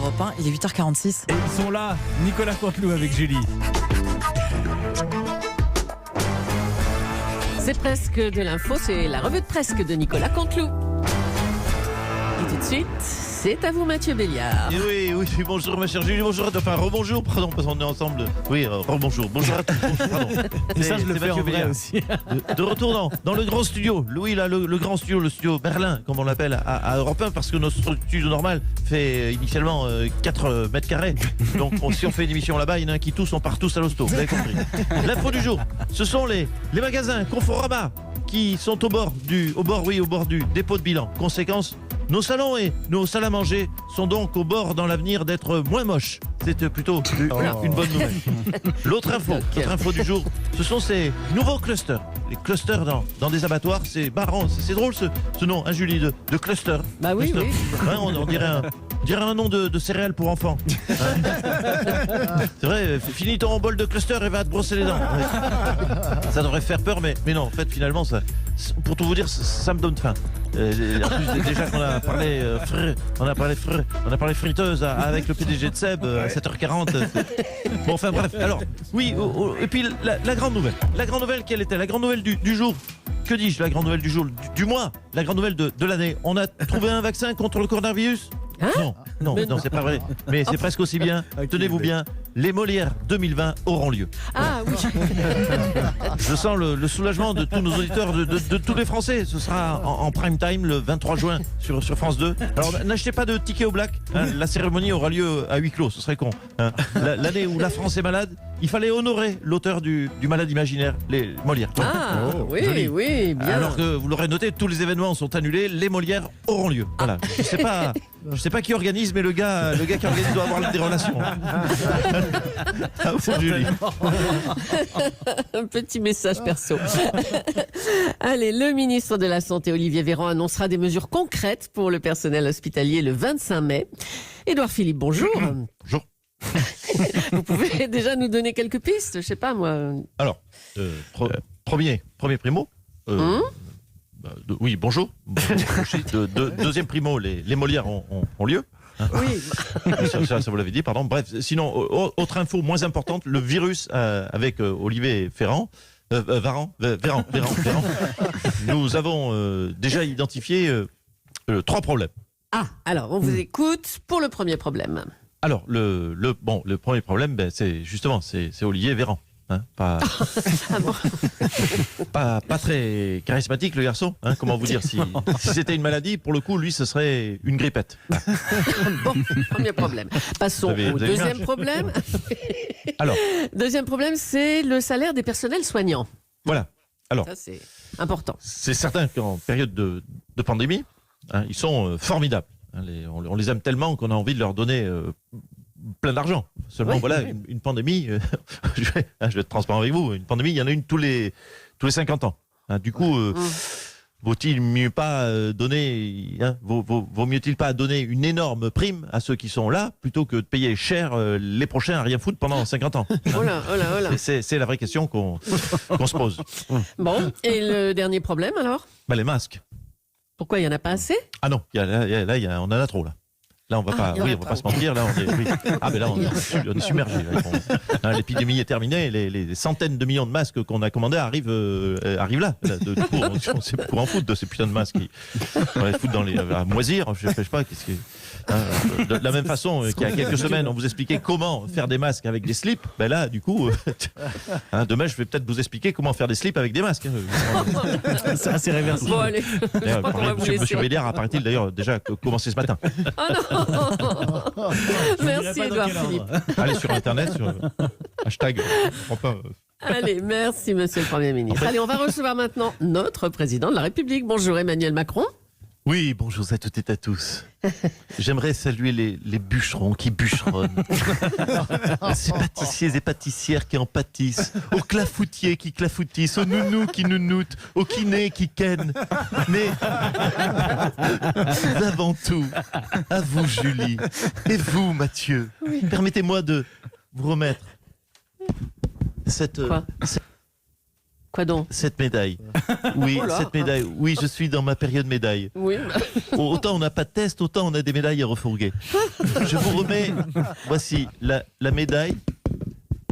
Europe 1, il est 8h46. Et ils sont là, Nicolas Canteloup avec Julie. C'est presque de l'info, c'est la revue de presque de Nicolas Canteloup. Et tout de suite, c'est à vous Mathieu Béliard. Et oui, bonjour ma chère Julie, bonjour, enfin rebonjour, pardon, parce qu'on est ensemble. Oui, rebonjour, bonjour à tous, pardon. Et ça, je le fais en vrai aussi. De retour dans le grand studio, le grand studio, le studio Berlin, comme on l'appelle à Europe 1, parce que notre studio normal fait initialement 4 mètres carrés. Donc si on fait une émission là-bas, il y en a un qui tousse, on part tous à l'hosto, vous avez compris. L'info du jour, ce sont les magasins Conforama qui sont au bord du dépôt de bilan. Conséquence, nos salons et nos salles à manger sont donc au bord dans l'avenir d'être moins moches. C'est plutôt une bonne nouvelle. L'autre info du jour, ce sont ces nouveaux clusters. Les clusters dans des abattoirs, c'est marrant, c'est drôle ce nom, hein, Julie, de cluster. Bah oui, cluster. oui. Ouais, on dirait un nom de céréales pour enfants. Hein. C'est vrai, finis ton bol de cluster et va te brosser les dents. Ouais. Ça devrait faire peur, mais non, en fait, finalement, pour tout vous dire, ça me donne faim. En plus, déjà qu'on a parlé friteuse avec le PDG de Seb à 7h40. Bon, enfin bref. Alors, oui, et puis la grande nouvelle. La grande nouvelle, quelle était? La grande nouvelle du jour. Que dis-je? La grande nouvelle du jour, du mois. La grande nouvelle de l'année. On a trouvé un vaccin contre le coronavirus? Hein? Non, c'est pas vrai. Mais c'est presque aussi bien. Tenez-vous bien, les Molières 2020 auront lieu. Ah oui. Je sens le soulagement de tous nos auditeurs, de tous les Français. Ce sera en prime time le 23 juin sur France 2. Alors n'achetez pas de ticket au black. Hein. La cérémonie aura lieu à huis clos, ce serait con. Hein. L'année où la France est malade, il fallait honorer l'auteur du malade imaginaire, les Molières. Ah oui, joli. oui, bien. Alors que vous l'aurez noté, tous les événements sont annulés, les Molières auront lieu. Voilà. Je sais pas qui organise, mais le gars qui organise doit avoir des relations. À vous, Julie. Un petit message perso. Allez, le ministre de la Santé, Olivier Véran, annoncera des mesures concrètes pour le personnel hospitalier le 25 mai. Édouard Philippe, bonjour. Bonjour. Vous pouvez déjà nous donner quelques pistes, je sais pas moi. Alors, premier primo. Oui, bonjour. Deuxième primo, les Molières ont lieu. Hein. Oui. Ça vous l'avez dit, pardon. Bref, sinon, autre info moins importante, le virus avec Olivier Véran. Nous avons déjà identifié 3 problèmes. Ah, alors on vous écoute pour le premier problème. Alors, le premier problème, c'est justement, c'est Olivier Véran. Hein, pas très charismatique le garçon, hein, comment vous dire, si c'était une maladie, pour le coup, lui, ce serait une grippette. Bon, premier problème. Passons au deuxième problème. Alors, deuxième problème, c'est le salaire des personnels soignants. Voilà. Alors, ça, c'est important. C'est certain qu'en période de pandémie, hein, ils sont formidables. Hein, on les aime tellement qu'on a envie de leur donner plein d'argent. Seulement, oui. Voilà, une pandémie, je vais être transparent avec vous, une pandémie, il y en a une tous les 50 ans. Hein, du coup, vaut-il mieux pas donner, hein, vaut mieux-il pas donner une énorme prime à ceux qui sont là, plutôt que de payer cher les prochains à rien foutre pendant 50 ans. Hein. Oh là. C'est la vraie question qu'on se pose. Bon, et le dernier problème alors? Les masques. Pourquoi il n'y en a pas assez? Ah non, on en a trop là. Là, on va pas se mentir. Là, on est submergé. Là, l'épidémie est terminée. Les centaines de millions de masques qu'on a commandés arrivent là. On sait pour en foutre de ces putains de masques. On va les foutre à moisir. Je sais pas. Qu'est-ce que de la même façon qu'il y a quelques semaines, on vous expliquait comment faire des masques avec des slips. Là, du coup, demain, je vais peut-être vous expliquer comment faire des slips avec des masques. C'est assez réversible. Bon, allez. Monsieur Béliard a, paraît-il, d'ailleurs déjà commencé ce matin. Oh non. Merci Édouard Philippe. Allez sur Internet, sur hashtag. Allez, merci Monsieur le Premier ministre. Allez, on va recevoir maintenant notre président de la République. Bonjour Emmanuel Macron. Oui, bonjour à toutes et à tous. J'aimerais saluer les bûcherons qui bûcheronnent, ces pâtissiers et pâtissières qui en pâtissent, aux clafoutiers qui clafoutissent, aux nounous qui nounoutent, aux kinés qui kennent. Mais avant tout, à vous Julie, et vous Mathieu, permettez-moi de vous remettre cette Quoi donc? Cette médaille. Oui, Oh là. cette médaille. Oui, je suis dans ma période médaille. Oui. Autant on n'a pas de test, autant on a des médailles à refourguer. Je vous remets, voici la médaille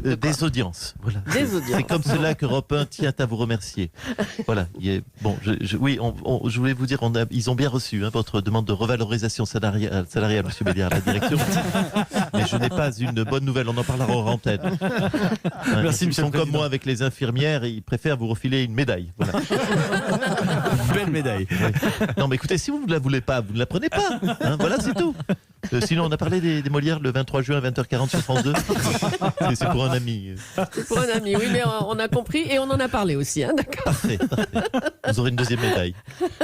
des audiences. Voilà. Des audiences. C'est comme cela qu'Europe 1 tient à vous remercier. Voilà. Bon, oui, je voulais vous dire, ils ont bien reçu votre demande de revalorisation salariale, Monsieur Béliard, la direction. Mais je n'ai pas une bonne nouvelle, on en parlera hors antenne. Merci, Ils Monsieur sont le comme Président. moi avec les infirmières, ils préfèrent vous refiler une médaille. Voilà. Belle médaille. Oui. Non, mais écoutez, si vous ne la voulez pas, vous ne la prenez pas. Voilà, c'est tout. Sinon, on a parlé des Molières le 23 juin à 20h40 sur France 2. C'est pour un ami. C'est pour un ami, oui, mais on a compris et on en a parlé aussi, hein, d'accord. Parfait, parfait. Vous aurez une deuxième médaille.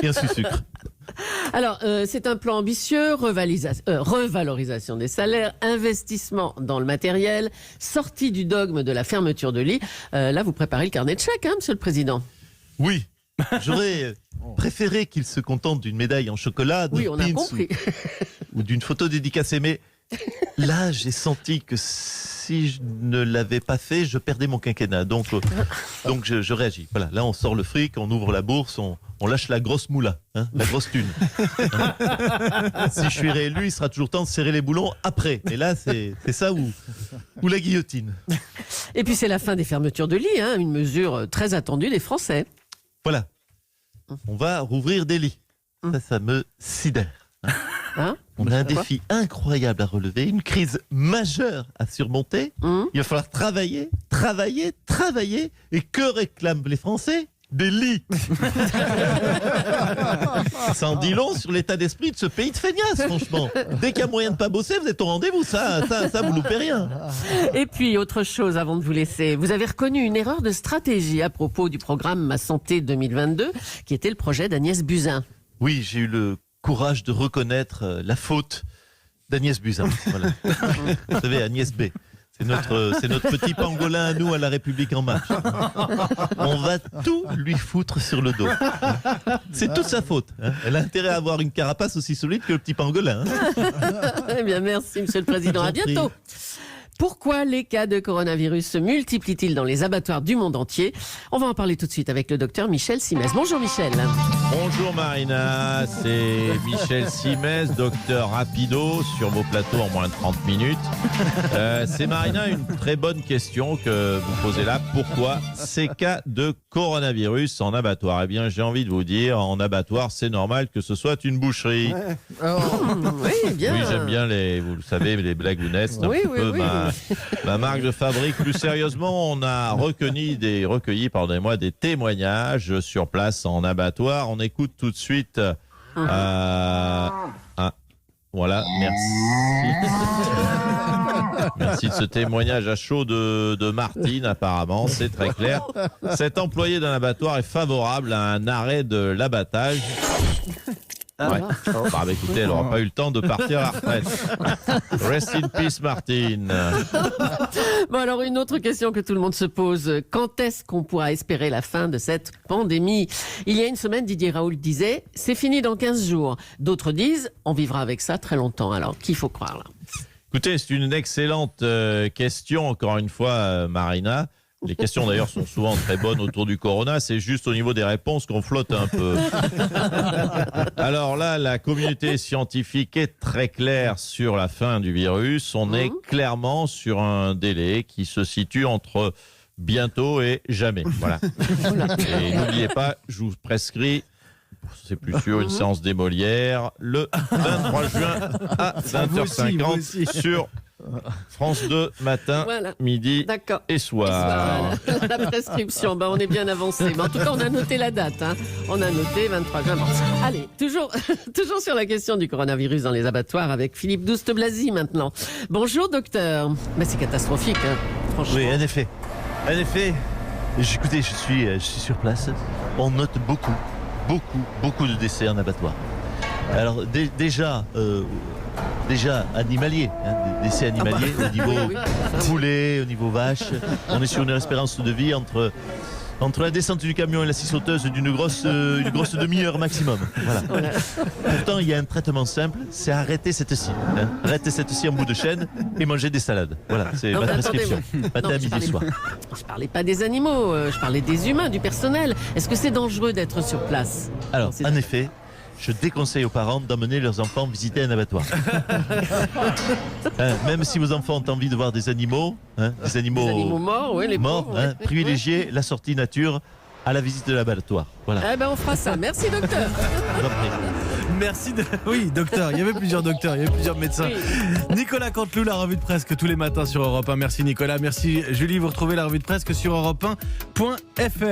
Et un sucre. Alors, c'est un plan ambitieux, revalorisation des salaires, investissement dans le matériel, sortie du dogme de la fermeture de lits. Là, vous préparez le carnet de chèques, hein, Monsieur le Président. Oui. J'aurais préféré qu'il se contente d'une médaille en chocolat, Oui, on a compris. ou d'une photo dédicacée. Mais là, j'ai senti que si je ne l'avais pas fait, je perdais mon quinquennat. Donc je réagis. Voilà, là, on sort le fric, on ouvre la bourse, on lâche la grosse moula, la grosse thune. Si je suis réélu, il sera toujours temps de serrer les boulons après. Et là, c'est ça ou la guillotine. Et puis, c'est la fin des fermetures de lits, hein, une mesure très attendue des Français. Voilà. On va rouvrir des lits. Ça me sidère. Hein? On a un défi incroyable à relever, une crise majeure à surmonter. Il va falloir travailler. Et que réclament les Français? Des lits. Ça en dit long sur l'état d'esprit de ce pays de feignasses, franchement. Dès qu'il y a moyen de pas bosser, vous êtes au rendez-vous. Ça, vous loupez rien. Et puis, autre chose avant de vous laisser. Vous avez reconnu une erreur de stratégie à propos du programme Ma Santé 2022, qui était le projet d'Agnès Buzyn. Oui, j'ai eu le courage de reconnaître la faute d'Agnès Buzyn. Voilà. Vous savez, Agnès B. C'est notre petit pangolin à nous, à La République En Marche. On va tout lui foutre sur le dos. C'est toute sa faute. Elle a intérêt à avoir une carapace aussi solide que le petit pangolin. Eh bien, merci, Monsieur le Président. À bientôt. Pourquoi les cas de coronavirus se multiplient-ils dans les abattoirs du monde entier? On va en parler tout de suite avec le docteur Michel Simès. Bonjour Michel. Bonjour Marina, c'est Michel Simès, docteur rapido sur vos plateaux en moins de 30 minutes. C'est Marina, une très bonne question que vous posez là. Pourquoi ces cas de coronavirus en abattoir? Eh bien, j'ai envie de vous dire, en abattoir, c'est normal que ce soit une boucherie. Oui, bien. Oui, j'aime bien vous le savez, les blagounettes, c'est un Oui, petit oui, peu oui. ma marque de fabrique. Plus sérieusement, on a recueilli des témoignages sur place en abattoir. On écoute tout de suite. Voilà, merci. Merci de ce témoignage à chaud de Martine, apparemment, c'est très clair. Cet employé d'un abattoir est favorable à un arrêt de l'abattage. Ouais. Bah, écoutez, elle n'aura pas eu le temps de partir à la retraite. Rest in peace, Martine. Bon, alors une autre question que tout le monde se pose. Quand est-ce qu'on pourra espérer la fin de cette pandémie? Il y a une semaine, Didier Raoult disait « c'est fini dans 15 jours ». D'autres disent « on vivra avec ça très longtemps ». Alors, qui faut croire là? Écoutez, c'est une excellente question, encore une fois, Marina. Les questions d'ailleurs sont souvent très bonnes autour du corona, c'est juste au niveau des réponses qu'on flotte un peu. Alors là, la communauté scientifique est très claire sur la fin du virus. On est clairement sur un délai qui se situe entre bientôt et jamais. Voilà. Et n'oubliez pas, je vous prescris, c'est plus sûr, une séance des Molières le 23 juin à 20h50 sur France 2, matin, Voilà. midi D'accord. et soir. Voilà, la prescription, on est bien avancé. Mais en tout cas, on a noté la date. Hein. On a noté 23 juin. Bon. Allez, toujours sur la question du coronavirus dans les abattoirs avec Philippe Douste-Blazy maintenant. Bonjour docteur. Mais c'est catastrophique, hein, franchement. Oui, en effet. Écoutez, je suis sur place. On note beaucoup de décès en abattoir. Alors déjà animalier, des décès animaliers au niveau poulet, au niveau vache. On est sur une espérance de vie entre Entre la descente du camion et la scie sauteuse une grosse demi-heure maximum. Voilà. Voilà. Pourtant, il y a un traitement simple, c'est arrêter cette scie. Hein. Arrêter cette scie en bout de chaîne et manger des salades. Voilà, c'est Non, ma mais prescription. attendez, Matin, non, midi, je soir. Je parlais pas des animaux, je parlais des humains, du personnel. Est-ce que c'est dangereux d'être sur place? Alors, C'est- en effet, je déconseille aux parents d'emmener leurs enfants visiter un abattoir. Même si vos enfants ont envie de voir des animaux, des Les animaux morts, oui, les morts, pauvres, ouais. privilégiez la sortie nature à la visite de l'abattoir. Voilà. Eh ben, on fera ça. Merci, docteur. Je vous en prie. Merci. Oui, docteur. Il y avait plusieurs docteurs, il y avait plusieurs médecins. Oui. Nicolas Canteloup, la revue de presse tous les matins sur Europe 1. Merci Nicolas. Merci Julie. Vous retrouvez la revue de presse sur europe1.fr.